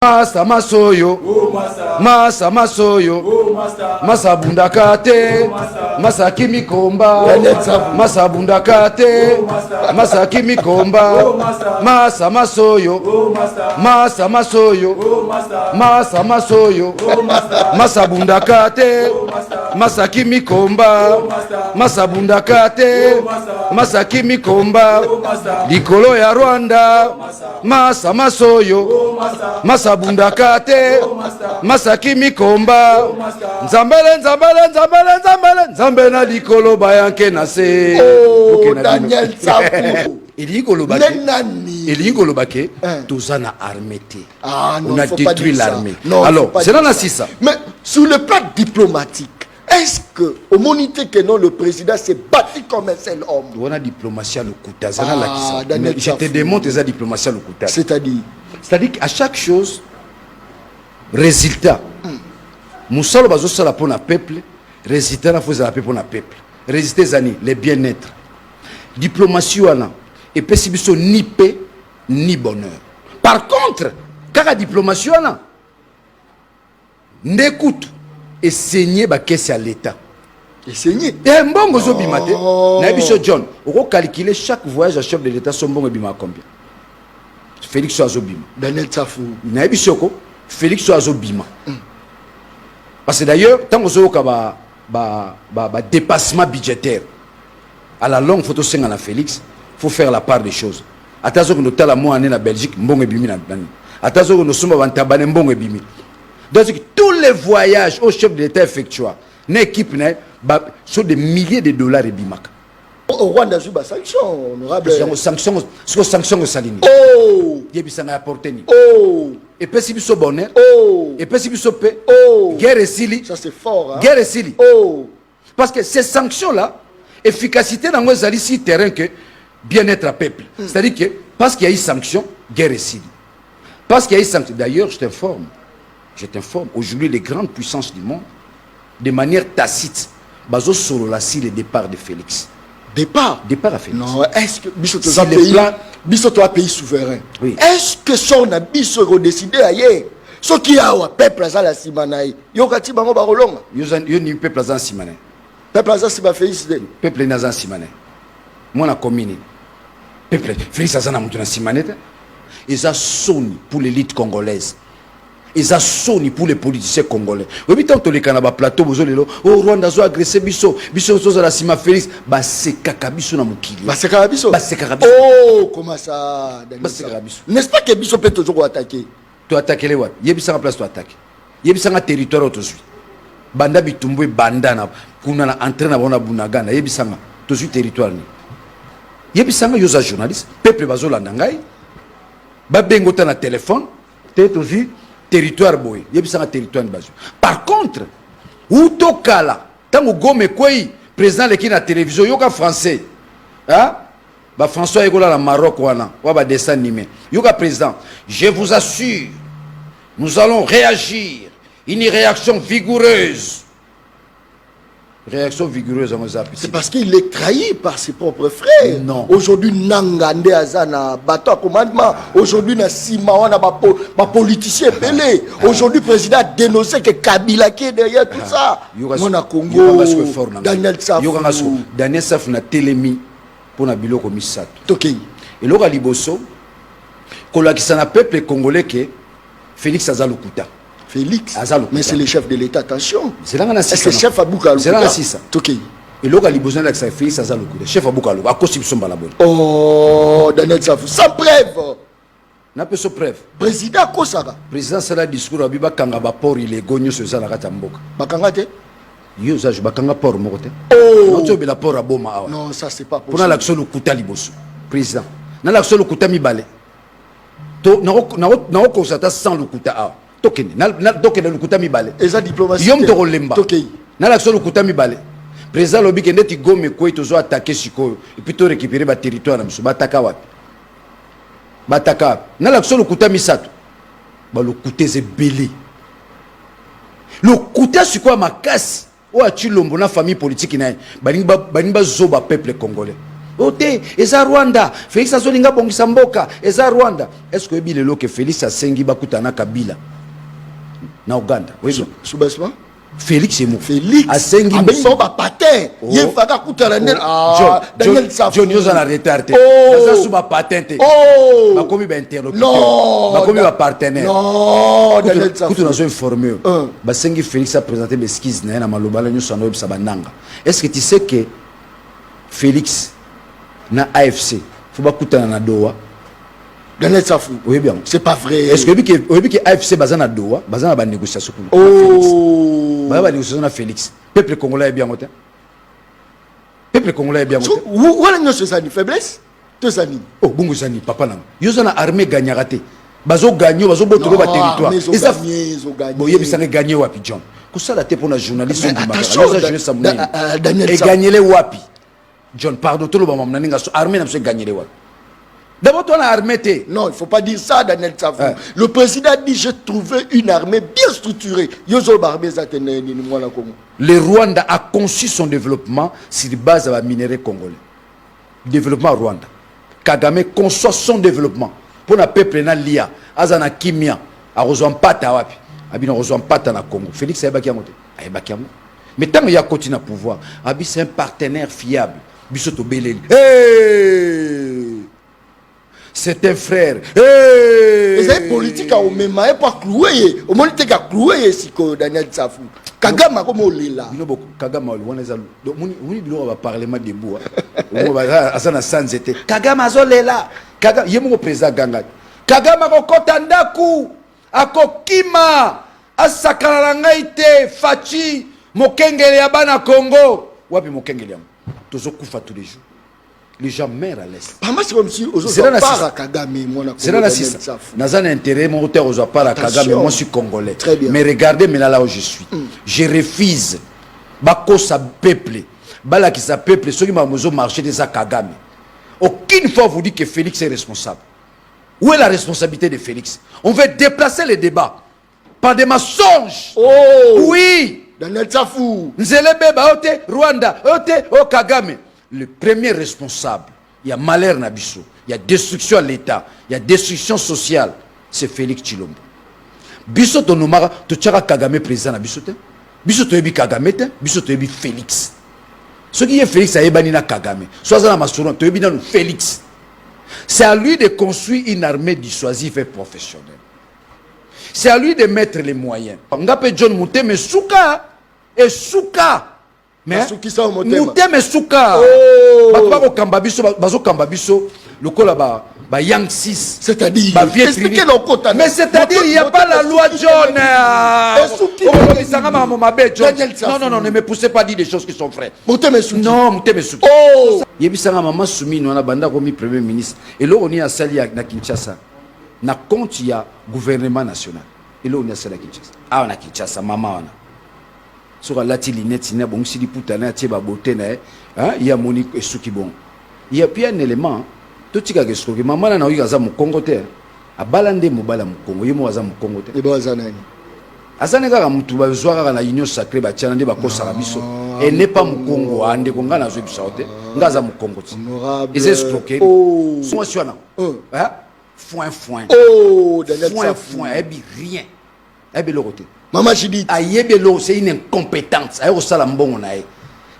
Masa masoyo, masa masoyo, masa bundakate, masa kimikomba, masa bundakate, masa kimikomba, masa masoyo, masa masoyo, masa masoyo, masa bundakate, masa kimikomba, masa bundakate, masa kimikomba, likolo ya Rwanda, masa masoyo, masa bundakate, masa kimikomba, nzambele nzambele nzambele nzambele nzambele na likolo bayanke na se. Daniel Tsapou. Il Lobake, tous en a armé. On a détruit l'armée. Alors, c'est là ça. Mais sur le plan diplomatique, est-ce que, au monité que non, le président s'est battu comme un seul homme? On a diplomatie à l'Okuta. Je te démontre la diplomatie à l'Okuta. C'est-à-dire qu'à chaque chose, résultat. Moussalo bazo sala pour le peuple, résultat na faut pour le peuple. Résultat zani, le bien-être. Diplomatie wana et pesibiso ni paix ni bonheur. Par contre, quand la diplomatie wana n'écoute et saigner ba caisse à l'état. Et saigner. Et mbongo zo bimate. Na biso John, on calculer chaque voyage à chef de l'état son mbongo bima combien. Félix Azobima. Daniel Tsapou. Na biso ko Félix Azobima. Parce que d'ailleurs, tant que vous avez dépassement budgétaire, à la longue, il faut aussi à Félix, il faut faire la part des choses. Attention que nous avons la moine en Belgique, nous avons attention que nous avons tabané, nous avons donc tous les voyages au chef de l'État effectués, une équipe sur des milliers de dollars et bimak. Au Rwanda, il y a des sanctions, honorable. Sanctions salines. Oh! Il y a des sanctions apportées. Oh! Et puis si vous bonheur, oh! et puis si vous paix, oh! Guerre et Sili. Ça c'est fort, hein? Guerre et Sili. Oh! Parce que ces sanctions-là, efficacité dans les ici terrain que bien-être à peuple. C'est-à-dire que parce qu'il y a eu sanction, guerre et Sili. Parce qu'il y a eu sanction. D'ailleurs, je t'informe, aujourd'hui les grandes puissances du monde, de manière tacite, baso solo la si le départ de Félix. Départ à Félix. Non, est-ce que Bisoto un pays souverain? Oui. Est-ce que son habit sera décidé ailleurs? Ce qui a un peuple à la Simanaï, Yokati Bango Barolonga. Yoni peuple à Simane. Peuple à Siba Félix. Peuple à Simane. Moi, la commune. Peuple, Félix à Simane. Simane. Ils ont sonné pour l'élite congolaise. Ils ont sonné pour les politiciens congolais. Au bout de les canabas plateau, au Rwanda, ils ont agressé Bisso à la Sima Félix. Bah, c'est Kakabiso na Mukili. Bah, c'est Kakabiso. Bah, c'est Kakabiso. Oh, comment ça? Bah, c'est Kakabiso. N'est-ce pas que Bisso peut toujours attaquer? Tu attaques les Wat. Yébissa en place, tu attaques. Yébissa en territoire autosuit. Banda Bitumbo, Banda, Kuna entraîne à Bunagana. Yébissa en territoire. Yébissa en yosa journaliste. Peuple bazola nangai. Babengo na téléphone. T'es aussi. Territoire boy, yebisa territoire de base. Par contre, Utokala, tango gome kwei président leki na télévision yoka français. Hein? Ba François Egola la Maroc wana, wa ba dessin animé. Yoka président, je vous assure, nous allons réagir, une réaction vigoureuse. Réaction vigoureuse à c'est parce qu'il est trahi par ses propres frères. Non. Aujourd'hui, Nangande Azana, bateau à commandement. Aujourd'hui, Nassima, on a ma politicien pelé. Aujourd'hui, le président a dénoncé que Kabila qui est derrière tout ça. On a Congo, Daniel Tsapou. Daniel Tsapou na telemi pour na biloko misato. Ok. Et l'ora liboso, kolakisa na peuple congolais que Félix Azalukuta. Félix, mais c'est le chef de l'État, attention. C'est là que c'est le chef Abouka. C'est là que ça. Ok. Et là, il a besoin de Félix Azalukuta. Chef Abouka, à cause de son balabon. Oh, Daniel Tsapou, sans preuve. N'a pas de preuve. Président Kosara. Président, c'est le discours Abiba Kangaba Port, il est gagné sur Zala Ratamboka. Bakangate. Yo, ça, je Bakanga Port, mon côté. Oh. Non, tu la Port à Boma. Non, ça, c'est pas possible. Pour l'action de Kouta Liboso. Président. Dans l'action de Kouta Mibale. N'a constaté sans le Kouta. Tokene le Kouta Mibale. Et ça, diplomatie. Yom Toro Lemba. Tokei. Dans l'action de Kouta Mibale. Président Lobi Kende Tigo Mekwe, tu dois attaquer Siko. Et puis tu récupérer le territoire. Bataka Wat. Bataka. Dans l'action de Kouta Misato. Le Kouta est belé. Le Kouta, c'est quoi ma casse? Ou a-t-il l'homme, famille politique? Banimba Zoba, peuple congolais. ote eza Rwanda Félix azolinga bongisa mboka eza Rwanda. Est-ce que bilelo que Félix asengi bakutana Kabila na Uganda wezo Soubasement Félix est mou Félix asengi abengi ba patin yefaka kutana Daniel Safou John Yoza na retardé ça suba patente bakomi ba interlocuteur bakomi ba partenaire non Daniel Safou kutu nazo informé basengi Félix a présenté l'esquisse na maloba la nyoso na websa bananga. Est-ce que tu sais que Félix na AFC faut bakutana na Doha Daniel Safou oui bien c'est pas vrai. Est-ce que que AFC bazana Doha bazana ba négociation ba négociation na Félix peuple congolais est bien moté peuple congolais est bien moté où la nyoso ça ni faiblesse to ça ni bongo ça ni papa na yo na armée gagnera te bazo gagner bazo botoba ba territoire et ça bon yebisa ne gagner wapi John kusala te pour na journaliste du Magara Daniel et gagner les wapi John pardon tout le monde m'a ninga armée na se gagner les wapi. D'abord, on a armée. Non, il ne faut pas dire ça, Daniel Safou. Le président dit j'ai trouvé une armée bien structurée. Le Rwanda a conçu son développement sur base de la minerai congolais. Développement Rwanda. Kagame conçoit son développement pour le peuple na lia, azana kimia, a rejoint pata wapi, abino rejoint pata na Congo. Félix Abakiamote, Abakiamo. Mais tant qu'il y a continué à pouvoir, Abi c'est un partenaire fiable. Bisoto Beleli. C'est un frère. Et c'est politique au même moment pas cloué. Au moins il a cloué si que Daniel Safou. Kagame comme on est là. Kagame on est là. Donc on dit on va parler mal de bois. On va asana sans été. Kagame azole là. Kagame yemo président Ganga. Kagame ko kotandaku akokima asakala ngaite fachi mokengele ya bana Congo. Wapi mokengele yam. Tozo kufa tous les jours. Les gens meurent à l'est. C'est comme si aujourd'hui on part à Kagame, moi c'est là ça. N'a un intérêt mon auteur aux part à Kagame, moi je suis congolais. Très bien. Mais regardez mais là où je suis. Je refuse. Bako sa peuple. Bala qui sa peuple ceux qui m'a mozo marché de ça Kagame. Aucune fois vous dites que Félix est responsable. Où est la responsabilité de Félix? On veut déplacer les débats par des mensonges. Oui. Daniel Safou. Nzele beba ote Rwanda, ote o Kagame. Le premier responsable, il y a malheur Nabiso, il y a destruction à l'État, il y a destruction sociale, c'est Félix Tshilombo. Biso to nomara to tchara Kagame président Nabiso te. Biso to yebi Kagame te, biso to yebi Félix. Ce qui est Félix a yebani na Kagame. Soit na masouran to yebi na Félix. C'est à lui de construire une armée dissuasive et professionnelle. C'est à lui de mettre les moyens. Ngape John Muteme Souka et Souka. Mais Muteme Souka bako kambabiso bazo kambabiso lokola ba Yang 6 c'est-à-dire mais c'est-à-dire il y a pas la loi John non ne me poussez pas à dire des choses qui sont vraies. Muteme Souki non Muteme Souki yebisanga maman Soumi no na banda komi premier ministre et là on y a sali na Kinshasa na compte ya gouvernement national et là on y a sali na Kinshasa na Kinshasa maman wana sur la tilinette n'a bon si di putana tie ba beauté na il y a Monique et Souki bon il y a puis un élément tout tika que ce que maman na oyiga za mu Congo te a balande mu bala mu Congo yemo za mu Congo te e ba za nani azane kaka mutu ba zwaka na union sacrée ba tiana nde ba kosa biso et n'est pas mu Congo ande ko ngana zo biso te ngaza mu Congo te ils escroquer so siona foin Daniel foin et bi rien et bi le côté Maman Judith. Ayebelo, c'est une incompétence.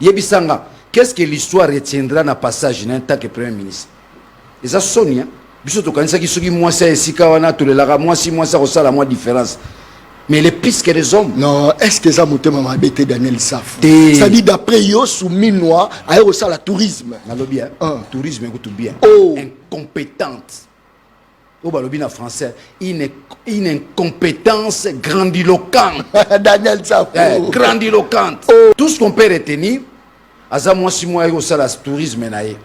Yebisanga, qu'est-ce que l'histoire retiendra dans le passage en tant que Premier ministre? Et ça sonne, hein? Biso to kanisa ki soki moi c'est sikawana to le lara moi si moi ça ressemble à moi différence. Mais les pistes que les hommes. Non, est-ce que ça m'a m'a bêté Daniel Safou? Ça dit d'après yo sous minois, ailleurs au la tourisme. Nalobi tourisme écoute bien. Incompétente. Au balobina français, une incompétence grandiloquente. Daniel Safou. Grandiloquente. Tout ce qu'on peut retenir, aza moi si moi au la tourisme nae.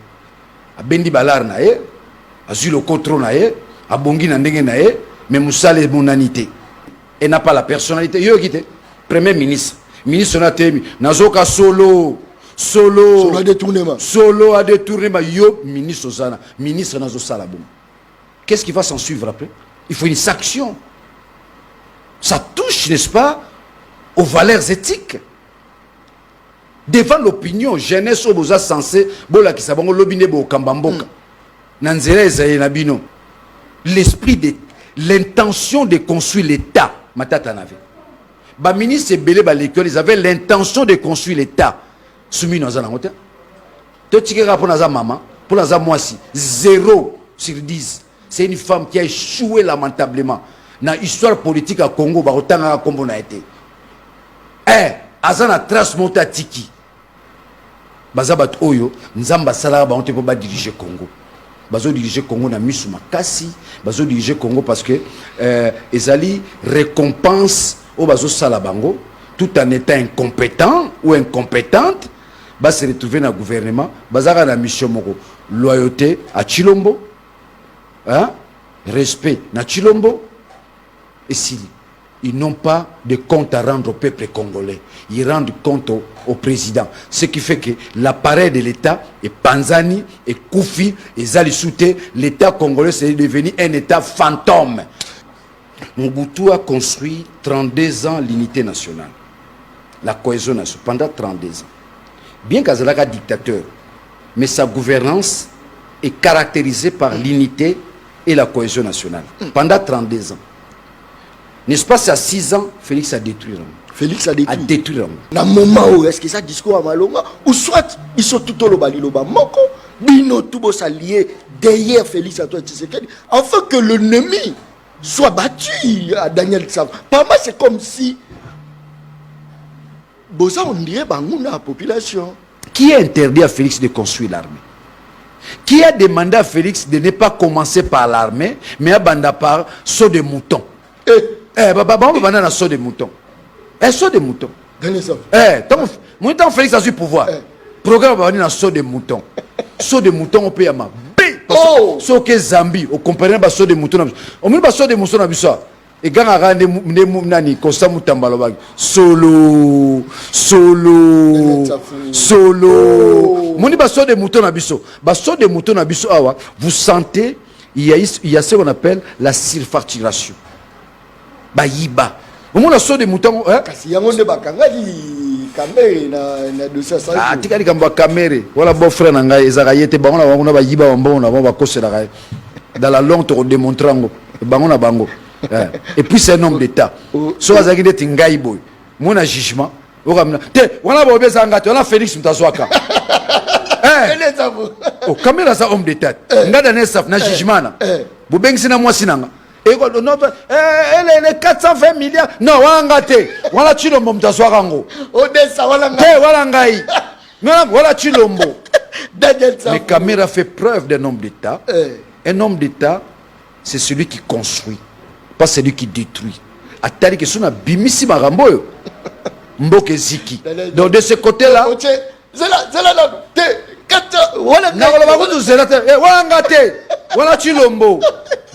A bendi balar nae, a le contrôle nae, a bongi na ndenge nae, mais musale monanité. Et n'a pas la personnalité. Yo kité premier ministre, ministre na temi, nazoka solo à détournement. Solo à détournement yo ministre Ozana, ministre nazo sala bon. Qu'est-ce qui va s'en suivre après? Il faut une sanction. Ça touche, n'est-ce pas, aux valeurs éthiques. devant l'opinion jeunesse oboza censé bola ki sabongo lobine bo kambamboka nanzela ezaye na bino l'esprit de l'intention de construire l'état matata n'avait ba ministre belé ba l'école ils avaient l'intention de construire l'état soumis dans un hôtel to tikera pour naza maman pour naza moisi 0 sur 10 c'est une femme qui a échoué lamentablement dans l'histoire politique à Congo ba otanga kombo na été azana trace monta tiki bazabat oyo nzamba sala ba onte po ba diriger Congo bazo diriger Congo na misu makasi bazo diriger Congo parce que ezali récompense au bazo sala bango tout en étant incompétent ou incompétente ba se retrouver dans le gouvernement bazaka na mission moko loyauté à Chilombo hein respect na Chilombo et si ils n'ont pas de compte à rendre au peuple congolais. Ils rendent compte au président. Ce qui fait que l'appareil de l'État est Panzani, et Koufi, et Zalisouté. L'État congolais c'est devenu un État fantôme. Mobutu a construit 32 ans l'unité nationale. La cohésion nationale, pendant 32 ans. Bien qu'Azalaka dictateur, mais sa gouvernance est caractérisée par l'unité et la cohésion nationale. Pendant 32 ans. N'est-ce pas, c'est à 6 ans, Félix a détruit l'homme. Félix a détruit. A détruit l'homme. Dans le moment où est-ce que ça discours à Malonga, ou soit ils sont tout au lobali loba moko, bino tout s'allier derrière Félix Antoine Tshisekedi, afin que l'ennemi soit battu à Daniel Tsava. Pour moi, c'est comme si Boza on dirait bangouna la population. Qui a interdit à Félix de construire l'armée? Qui a demandé à Félix de ne pas commencer par l'armée, mais à banda par saut de mouton? On va banana saut de mouton. Saut de mouton. Mon temps Félix a eu pouvoir. Programme va venir saut de mouton. Saut de mouton on peut y avoir. Saut que Zambie, au compagnon de saut de mouton. On met saut de mouton à Bissau. Et quand on a nani Costa Mutambalo solo. Mon dit saut de mouton à Bissau. Saut de mouton à Bissau. Vous sentez il y a ce qu'on appelle la surfacturation. Bayiba. Au moins la saut de mouton kasi yango nde bakanga di kamere na dossier ça. Ah tikali kamba kamere. Voilà bon frère nanga ezaka yete bango na bango na bayiba bango na bango bakosela ka. Dans la longue to démontrer ngo bango na bango. Et puis c'est un homme d'état. So azaki de tingai boy. Mon jugement. Te wana ba obesa ngati wana Félix Mtazwaka. Oh kamera ça homme d'état. Ngada ne saf na jugement na. Bubengi na mwasi nanga. Elle est 420 milliards. Non, voilà voilà Chilombo Mtazwarango. Odessa voilà ngai. Voilà Chilombo. Mais Kamera fait preuve d'un homme d'État. Un homme d'État, c'est celui qui construit, pas celui qui détruit. Atali que suna bimisi marambo. Mboke ziki. Donc de ce côté-là, voilà Chilombo.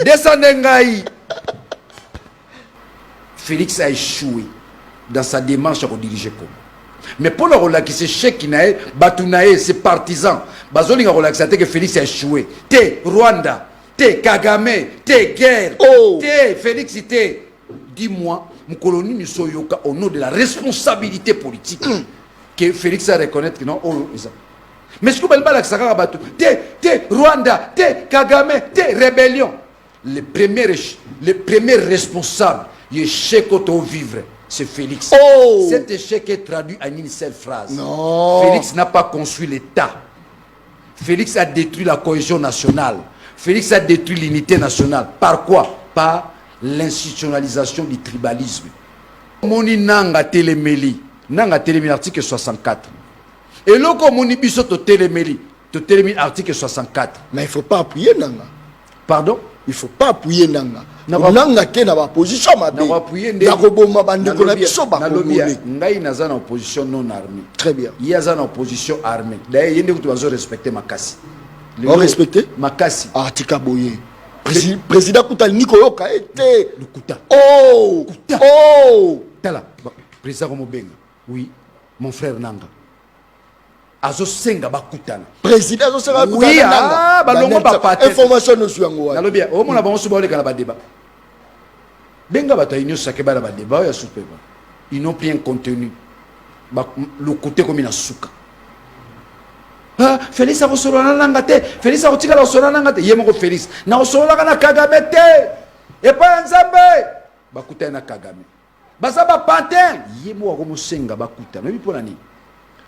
Descendez ngai. Félix a échoué dans sa démarche à rediriger Congo. Mais pour le relaxer, chèque nae, Batunae, ses partisans, Bazoli a relaxé que Félix a échoué. T'es Rwanda, t'es Kagame, t'es guerre, t'es Félix, t'es. Dis-moi, mon colonie Nisoyoka, au nom de la responsabilité politique, que Félix a reconnaître que non, mais ce que vous avez dit, t'es Rwanda, t'es Kagame, t'es rébellion. Les premiers responsables de l'échec au vivre, c'est Félix. Cet échec est traduit en une seule phrase. Non. Félix n'a pas construit l'État. Félix a détruit la cohésion nationale. Félix a détruit l'unité nationale. Par quoi? Par l'institutionnalisation du tribalisme. Moni nanga téléméli. Nanga téléméli, article 64. Et là, comme on dit, to téléméli, article 64. Mais il ne faut pas appuyer nanga. Pardon? Il ne faut pas appuyer nanga. Nanga qui est dans la position, ma belle. Ngai naza na opposition non armée. Très bien. Il y a une opposition armée. D'ailleurs, il y a des gens qui respecter Makassi. On respecte Makassi. Ah, Tika Boye. Président Koutal Nikoyoka était. Le Kouta. Oh! Kouta. Oh! Tala. Président Romobenga. Oui. Mon frère Nanga. Azo senga bakutana. Président azo senga bakutana. Oui, ah, balongo papa. Information no suyango. Nalo bien. O mona bango suba ole kala ba débat. Benga bata inyo sake ba débat ya soupe. Ils n'ont plus un contenu. le côté comme na suka Félix a reçu la ngate Félix a reçu la ngate yemoko Félix na reçu la Kagame te et pas Nzambe bakuta na Kagame basa ba pantin yemo ko musenga bakuta mais pour nani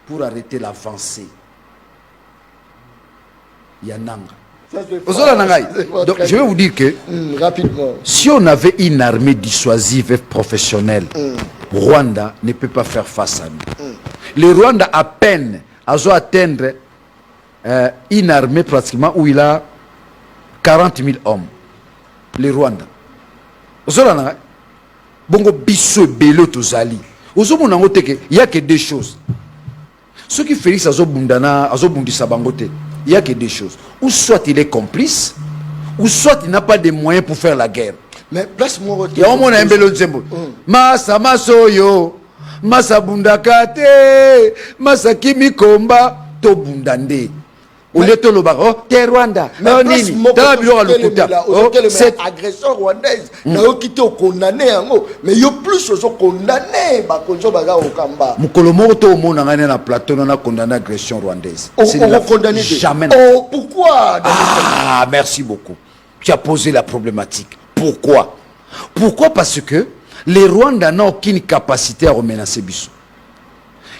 pour arrêter l'avancée yananga. Donc je vais vous dire que rapidement, si on avait une armée dissuasive et professionnelle, Rwanda ne peut pas faire face à nous. Le Rwanda à peine a atteindre une armée pratiquement où il a 40 000 hommes. Le Rwanda. Bongo biso belo tozali. Il n'y a que deux choses. Ce qui fait que il n'y a que deux choses. Ou soit il est complice, ou soit il n'a pas de moyens pour faire la guerre. Mais place-moi il y a au moins un bel exemple. Masa masoyo, masa bundakate, masa kimi komba, to bundande. Au lieu de l'obaro, t'es Rwanda. Mais cette agression rwandaise n'a quitté au condamné. Mais il y a plus de condamnés. Mukolomo to monanga na plateau na condamné agression rwandaise. C'est condamné jamais. Oh, pourquoi? Ah, merci beaucoup. Tu as posé la problématique. Pourquoi? Pourquoi? Parce que les Rwandais n'ont aucune capacité à remenacer Bissau.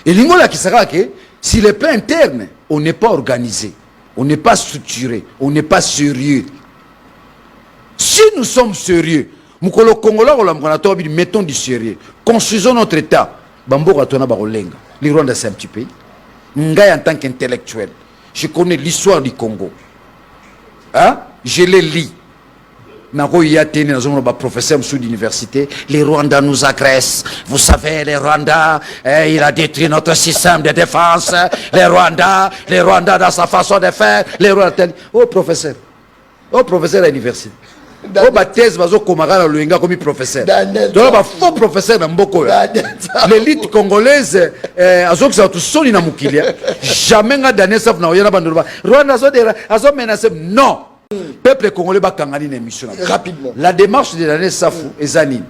Et l'ingola qui sera que si les plans internes, on n'est pas organisé, on n'est pas structuré, on n'est pas sérieux. Si nous sommes sérieux, Mukolo Congolais, mettons du sérieux, construisons notre État. Les Rwandais, c'est un petit pays. Ngaï en tant qu'intellectuel, je connais l'histoire du Congo. Hein? Je l'ai lu. Professeur d'université, les Rwandais nous agressent. Vous savez, les Rwandais, il a détruit notre système de défense. Les Rwandais dans sa façon de faire. Les Rwandais. Oh professeur à l'université. Oh thèse bazo komara luenga comme professeur. Donc ba faux professeur na mboko. L'élite congolaise azok sa tout soli na mukilia. Jamais nga Daniel Saf na oyana bandolo. Rwanda azo menacer non. Peuple congolais va kangani une émission rapidement. La démarche de l'année Safou et Zanine.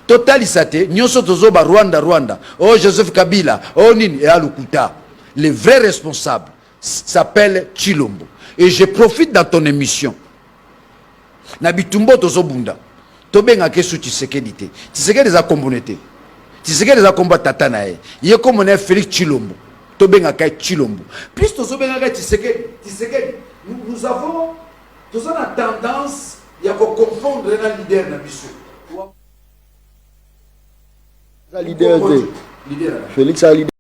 Total Isate, Nyoso Tozoba Rwanda. Oh Joseph Kabila, oh Nin et Alukuta. Le vrai responsable s'appelle Chilombo. Et je profite dans ton émission. Nabitumbo Tozobunda. Tobenga kesu Tshisekedi. Tshisekedi a communauté. Tshisekedi a combat Tatanae. Il est comme on est Félix Chilombo. Tobenga kay Chilombo. Plus Tozobenga kay Tshisekedi. Nous avons tous on a tendance à confondre un leader na biso. Leader Félix a leader.